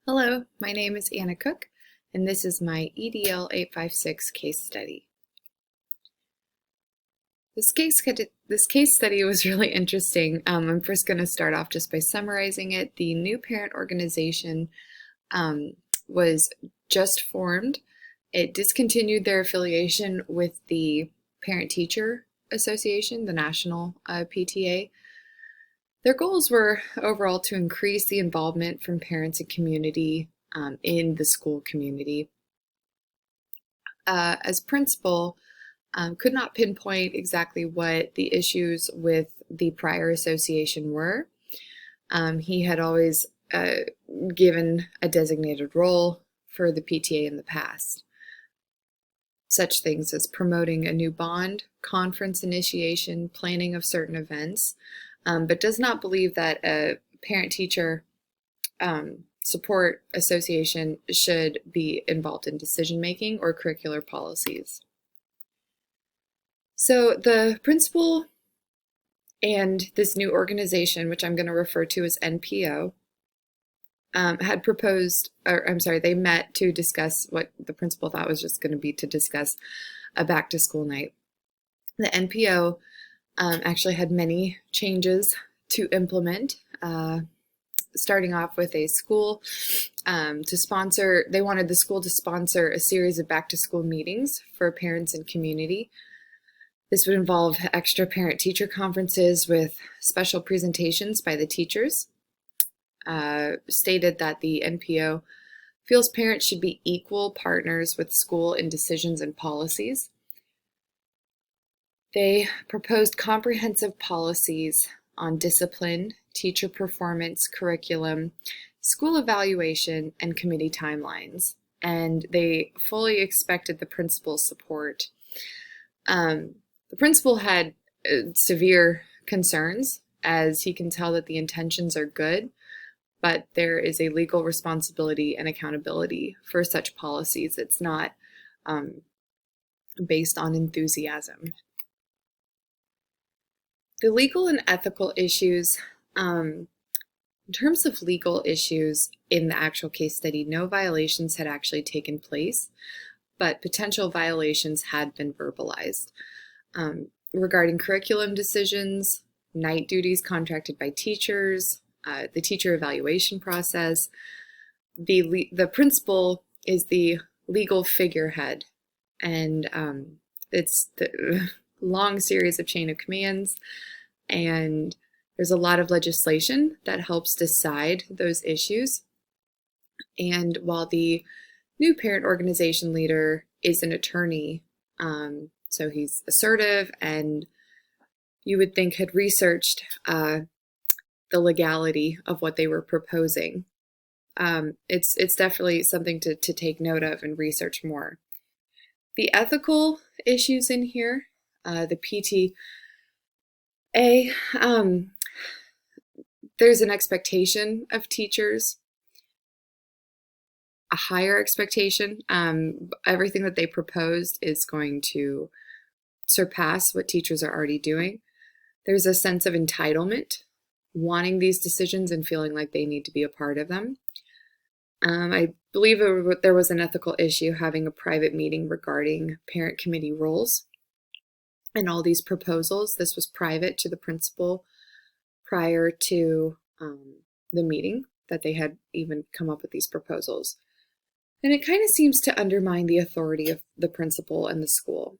Hello, my name is Anna Cook, and this is my EDL 856 case study. This case study was really interesting. I'm first going to start off just by summarizing it. The new parent organization was just formed. It discontinued their affiliation with the Parent-Teacher Association, the national PTA. Their goals were overall to increase the involvement from parents and community in the school community. As principal, could not pinpoint exactly what the issues with the prior association were. He had always given a designated role for the PTA in the past. Such things as promoting a new bond, conference initiation, planning of certain events, but does not believe that a parent-teacher support association should be involved in decision-making or curricular policies. So the principal and this new organization, which I'm going to refer to as NPO, had proposed, they met to discuss what the principal thought was just going to be to discuss a back-to-school night. The NPO actually had many changes to implement, starting off with a school to sponsor. They wanted the school to sponsor a series of back-to-school meetings for parents and community. This would involve extra parent-teacher conferences with special presentations by the teachers. Stated that the NPO feels parents should be equal partners with school in decisions and policies. They proposed comprehensive policies on discipline, teacher performance, curriculum, school evaluation, and committee timelines, and they fully expected the principal's support. The principal had severe concerns, as he can tell that the intentions are good, but there is a legal responsibility and accountability for such policies. It's not based on enthusiasm. The legal and ethical issues, in terms of legal issues in the actual case study, no violations had actually taken place, but potential violations had been verbalized. Regarding curriculum decisions, night duties contracted by teachers, the teacher evaluation process, the principal is the legal figurehead, and it's the long series of chain of commands, and there's a lot of legislation that helps decide those issues. And while the new parent organization leader is an attorney, so he's assertive and you would think had researched the legality of what they were proposing. It's definitely something to take note of and research more. The ethical issues in here, the PTA, there's an expectation of teachers, a higher expectation. Everything that they proposed is going to surpass what teachers are already doing. There's a sense of entitlement, wanting these decisions and feeling like they need to be a part of them. I believe there was an ethical issue having a private meeting regarding parent committee roles and all these proposals. This was private to the principal prior to the meeting that they had even come up with these proposals. And it kind of seems to undermine the authority of the principal and the school.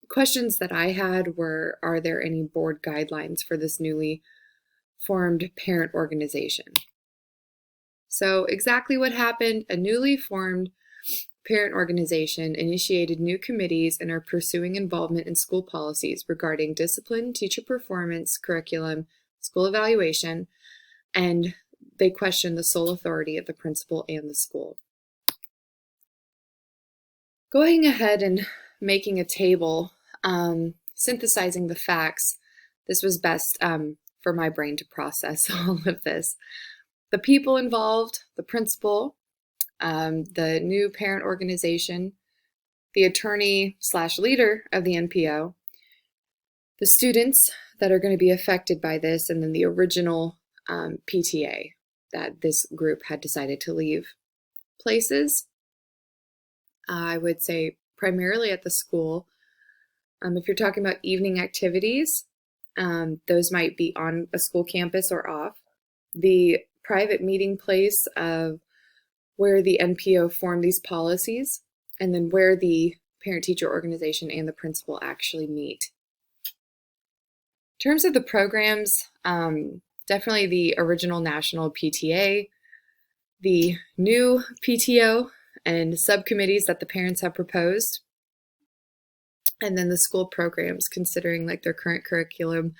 Questions that I had were, are there any board guidelines for this newly formed parent organization? So exactly what happened, a newly formed parent organization initiated new committees and are pursuing involvement in school policies regarding discipline, teacher performance, curriculum, school evaluation, and they question the sole authority of the principal and the school. Going ahead and making a table, synthesizing the facts, this was best for my brain to process all of this. The people involved, the principal, the new parent organization, the attorney/leader of the NPO, the students that are going to be affected by this, and then the original PTA. that this group had decided to leave places. I would say primarily at the school. If you're talking about evening activities, those might be on a school campus or off. The private meeting place of where the NPO formed these policies, and then where the parent-teacher organization and the principal actually meet. In terms of the programs, definitely the original national PTA, the new PTO and subcommittees that the parents have proposed, and then the school programs considering like their current curriculum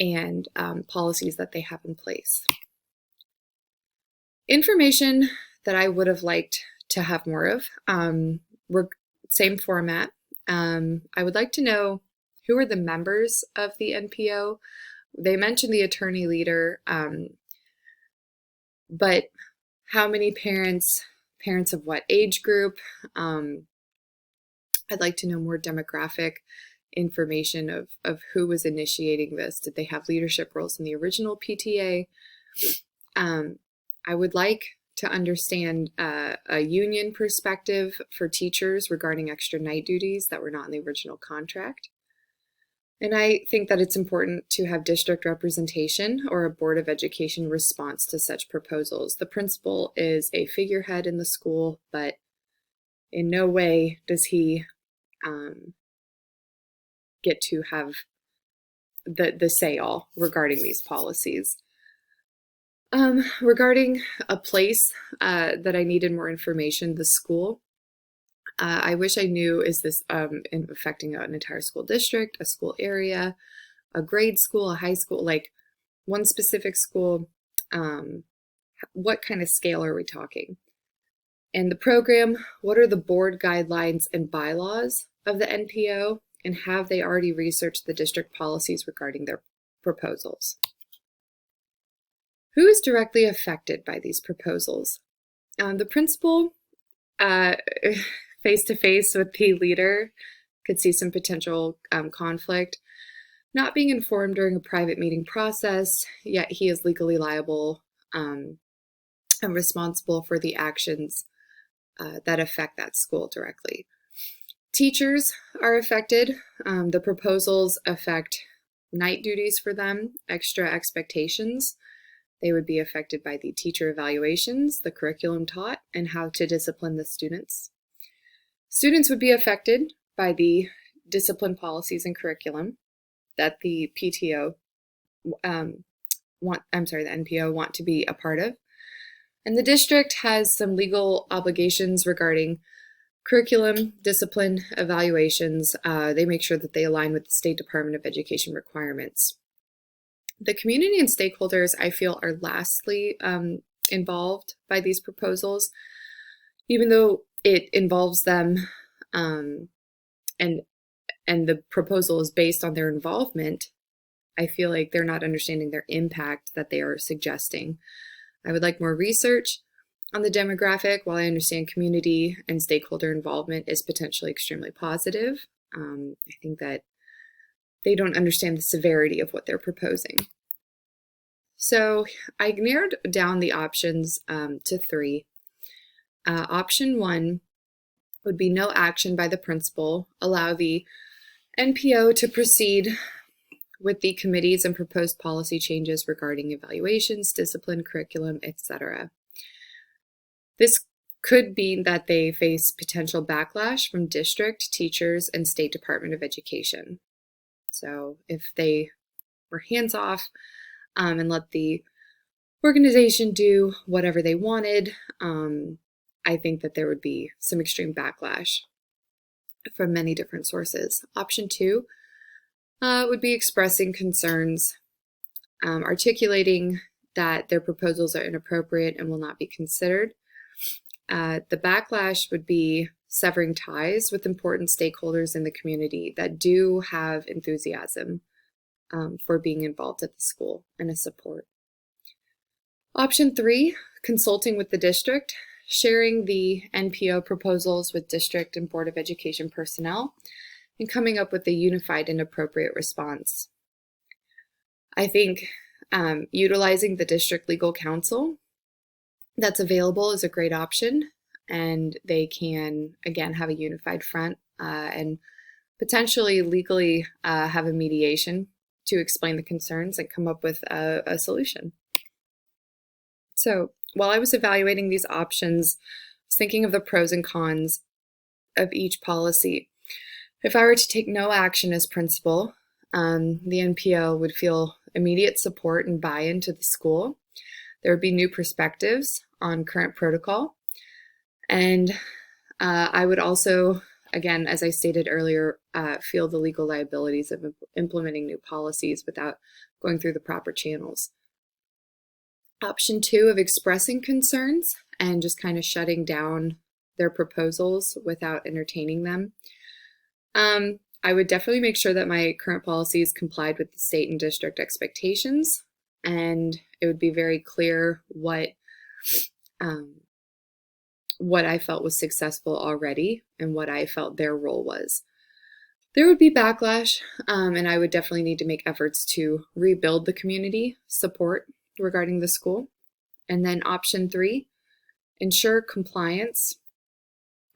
and policies that they have in place. Information that I would have liked to have more of, same format. I would like to know who are the members of the NPO. They mentioned the attorney leader, but how many parents of what age group? I'd like to know more demographic information of who was initiating this. Did they have leadership roles in the original PTA? I would like to understand a union perspective for teachers regarding extra night duties that were not in the original contract. And I think that it's important to have district representation or a Board of Education response to such proposals. The principal is a figurehead in the school, but in no way does he get to have the say-all regarding these policies. Regarding a place that I needed more information, the school. I wish I knew, is this affecting an entire school district, a school area, a grade school, a high school, like one specific school? What kind of scale are we talking? And the program, what are the board guidelines and bylaws of the NPO, and have they already researched the district policies regarding their proposals? Who is directly affected by these proposals? The principal, face-to-face with the leader, could see some potential conflict. Not being informed during a private meeting process, yet he is legally liable and responsible for the actions that affect that school directly. Teachers are affected. The proposals affect night duties for them, extra expectations. They would be affected by the teacher evaluations, the curriculum taught, and how to discipline the students. Students would be affected by the discipline policies and curriculum that the PTO the NPO want to be a part of. And the district has some legal obligations regarding curriculum, discipline, evaluations. They make sure that they align with the State Department of Education requirements. The community and stakeholders, I feel, are lastly involved by these proposals, even though it involves them and the proposal is based on their involvement. I feel like they're not understanding their impact that they are suggesting. I would like more research on the demographic. While I understand community and stakeholder involvement is potentially extremely positive, I think that they don't understand the severity of what they're proposing. So I narrowed down the options to 3. Option 1 would be no action by the principal, allow the NPO to proceed with the committees and proposed policy changes regarding evaluations, discipline, curriculum, etc. This could mean that they face potential backlash from district, teachers, and State Department of Education. So if they were hands-off and let the organization do whatever they wanted, I think that there would be some extreme backlash from many different sources. Option 2 would be expressing concerns, articulating that their proposals are inappropriate and will not be considered. The backlash would be severing ties with important stakeholders in the community that do have enthusiasm for being involved at the school and a support. Option 3, consulting with the district, sharing the NPO proposals with district and Board of Education personnel, and coming up with a unified and appropriate response. I think utilizing the district legal counsel that's available is a great option, and they can, again, have a unified front and potentially legally have a mediation to explain the concerns and come up with a solution. So while I was evaluating these options, I was thinking of the pros and cons of each policy. If I were to take no action as principal, the NPO would feel immediate support and buy-in to the school. There would be new perspectives on current protocol. And I would also, again, as I stated earlier, feel the legal liabilities of implementing new policies without going through the proper channels. Option 2 of expressing concerns and just kind of shutting down their proposals without entertaining them. I would definitely make sure that my current policies complied with the state and district expectations, and it would be very clear what I felt was successful already and what I felt their role was. There would be backlash, and I would definitely need to make efforts to rebuild the community support regarding the school. And then option 3, ensure compliance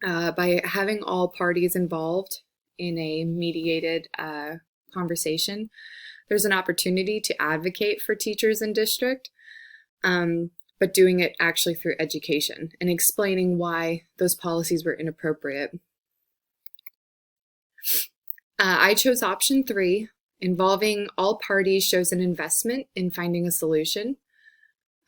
by having all parties involved in a mediated conversation. There's an opportunity to advocate for teachers in district, but doing it actually through education and explaining why those policies were inappropriate. I chose option 3. Involving all parties shows an investment in finding a solution.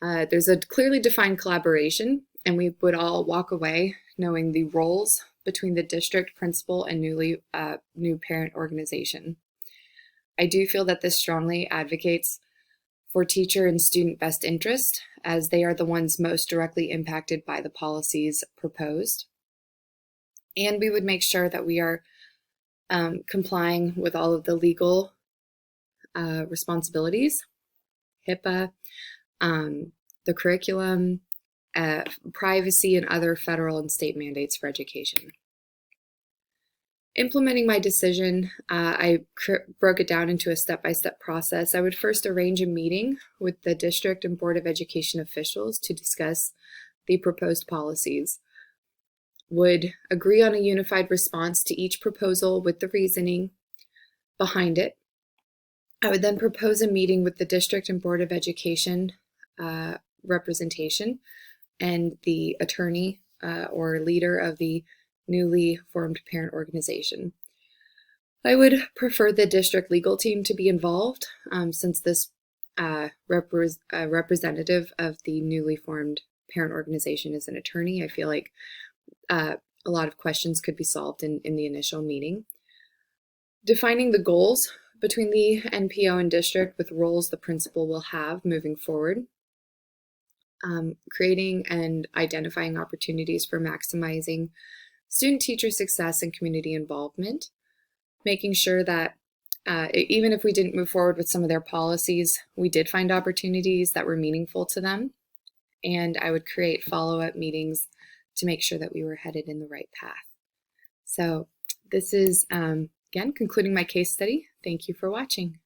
There's a clearly defined collaboration, and we would all walk away knowing the roles between the district principal and new parent organization. I do feel that this strongly advocates for teacher and student best interest, as they are the ones most directly impacted by the policies proposed. And we would make sure that we are complying with all of the legal responsibilities, HIPAA, the curriculum, privacy, and other federal and state mandates for education. Implementing my decision, I broke it down into a step-by-step process. I would first arrange a meeting with the district and Board of Education officials to discuss the proposed policies. Would agree on a unified response to each proposal with the reasoning behind it. I would then propose a meeting with the district and Board of Education representation and the attorney or leader of the newly formed parent organization. I would prefer the district legal team to be involved since this representative of the newly formed parent organization is an attorney. I feel like a lot of questions could be solved in the initial meeting. Defining the goals between the NPO and district with roles the principal will have moving forward. Creating and identifying opportunities for maximizing student-teacher success and community involvement. Making sure that even if we didn't move forward with some of their policies, we did find opportunities that were meaningful to them. And I would create follow-up meetings to make sure that we were headed in the right path. So this is, again, concluding my case study. Thank you for watching.